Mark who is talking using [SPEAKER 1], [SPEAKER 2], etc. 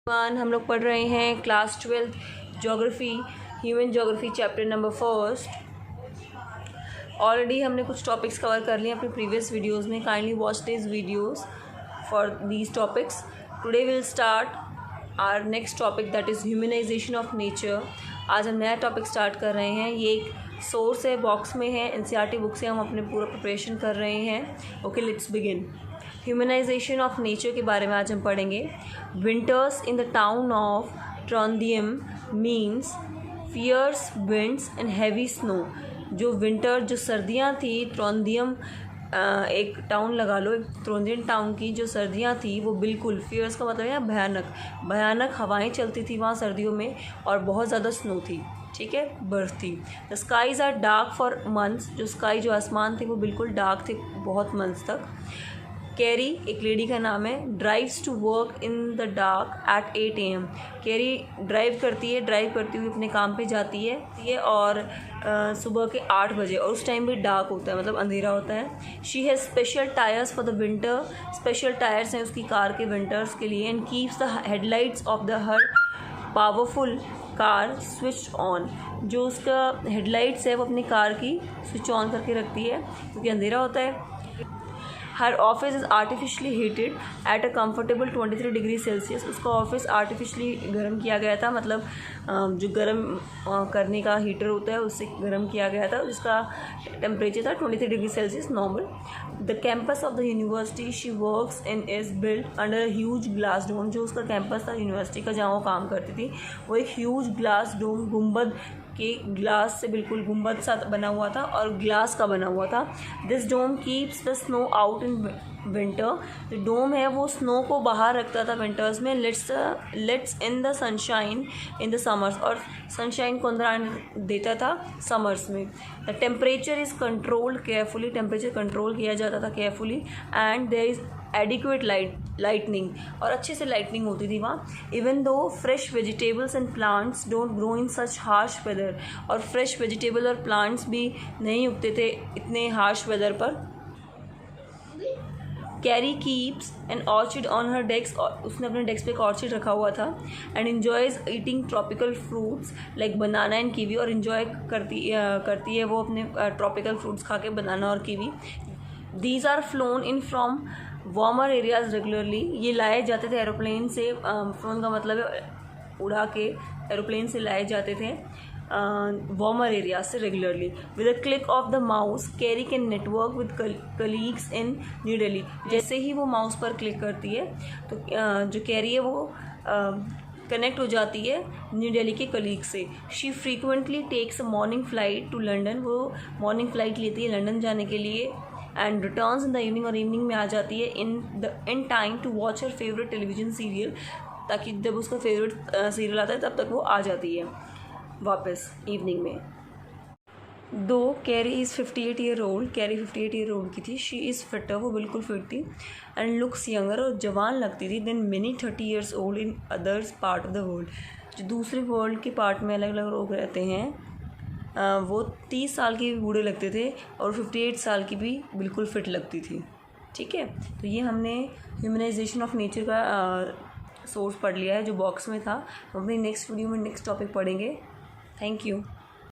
[SPEAKER 1] हम लोग पढ़ रहे हैं class 12 geography human geography chapter number first. Already हमने कुछ टॉपिक्स कवर कर लिए अपने प्रीवियस वीडियोस में। Kindly watch this videos for these topics. Today will start our next topic that is humanization of nature. आज हम नया टॉपिक स्टार्ट कर रहे हैं। ये एक सोर्स है, बॉक्स में है, एनसीईआरटी बुक से हम अपने पूरा प्रिपरेशन कर रहे हैं। Okay, let's begin. Humanisation of nature के बारे में आज हम पढ़ेंगे। Winters in the town of Trondheim means fierce winds and heavy snow. जो विंटर, जो सर्दियाँ थी, ट्रोंडियम एक टाउन लगा लो, एक ट्रोंडियम टाउन की जो सर्दियाँ थी वो बिल्कुल, फियर्स का मतलब है भयानक, भयानक हवाएं चलती थी वहाँ सर्दियों में और बहुत ज़्यादा स्नो थी। ठीक है, बर्फ़ थी। The skies are dark for months. जो स्काई, जो आसमान थे वो बिल्कुल डार्क थे बहुत मंथ्स तक। कैरी एक लेडी का नाम है, drives to work in the dark at 8 AM। Carrie drive करती हुई अपने काम पे जाती है और सुबह के 8 बजे, और उस टाइम भी डार्क होता है, मतलब अंधेरा होता है। She has special tyres for the winter. Special tyres हैं उसकी कार के विंटर्स के लिए। And keeps the headlights of the her powerful car switch on. जो उसका हेडलाइट्स है वो अपनी कार की स्विच ऑन करके रखती है क्योंकि अंधेरा होता है। हर office is artificially heated at a comfortable 23 degree Celsius. उसका ऑफिस आर्टिफिशली गर्म किया गया था, मतलब जो गर्म करने का हीटर होता है उससे गर्म किया गया था, जिसका टेम्परेचर था 23 degree Celsius normal. The campus of the university she works in is built under a huge glass dome. जो उसका कैंपस था यूनिवर्सिटी का जहाँ वो काम करती थी, वो एक ह्यूज ग्लास डोम, गुंबद के ग्लास से बिल्कुल गुंबद सा बना हुआ था और ग्लास का बना हुआ था। This dome keeps the snow out in winter. जो डोम है वो स्नो को बाहर रखता था विंटर्स में। Lets in the sunshine in the summers, और सनशाइन को अंदर आने देता था समर्स में। The temperature is controlled carefully. Temperature control किया जाता था carefully. And there is adequate lightning, और अच्छे से लाइटनिंग होती थी वहाँ। Even though fresh vegetables and plants don't grow in such harsh weather. और फ्रेश वेजिटेबल और प्लांट्स भी नहीं उगते थे इतने हार्श वेदर पर। Carrie keeps N orchid on her desk. उसने अपने डेस्क पे एक ऑर्चिड रखा हुआ था। And enjoys eating tropical fruits like banana and kiwi. और इन्जॉय करती है वो अपने ट्रॉपिकल फ्रूट्स खा के, बनाना और kiwi. These are flown in from warmer areas regularly. ये लाए जाते थे एरोप्लेन से। फ्लोन का मतलब है उड़ा के, एरोप्लेन से लाए जाते थे वार्मर एरिया से regularly. With a click of the mouse carry can network with colleagues in new Delhi. जैसे ही वो माउस पर क्लिक करती है तो जो कैरी है वो कनेक्ट हो जाती है न्यू दिल्ली के कलीग से। She frequently takes a morning flight to London. वो मॉर्निंग फ़्लाइट लेती है लंदन जाने के लिए। And returns in the evening, और इवनिंग में आ जाती है in time to watch her favourite television serial. ताकि जब उसका फेवरेट सीरियल आता है तब तक वो आ जाती है वापस इवनिंग में। दो carry is 58 year old. Carry 58 year old की थी। शी इज़ फिटर, वो बिल्कुल फिट थी। एंड लुक्स यंगर, और जवान लगती थी। Then many 30 years old in others part of the world. जो दूसरे वर्ल्ड के पार्ट में अलग अलग लोग रहते हैं वो 30 साल के भी बूढ़े लगते थे और 58 साल की भी बिल्कुल फिट लगती थी। ठीक है, तो ये हमने ह्यूमनाइजेशन ऑफ नेचर का सोर्स पढ़ लिया है जो बॉक्स में था। हम अपनी नेक्स्ट वीडियो में नेक्स्ट टॉपिक पढ़ेंगे। Thank you.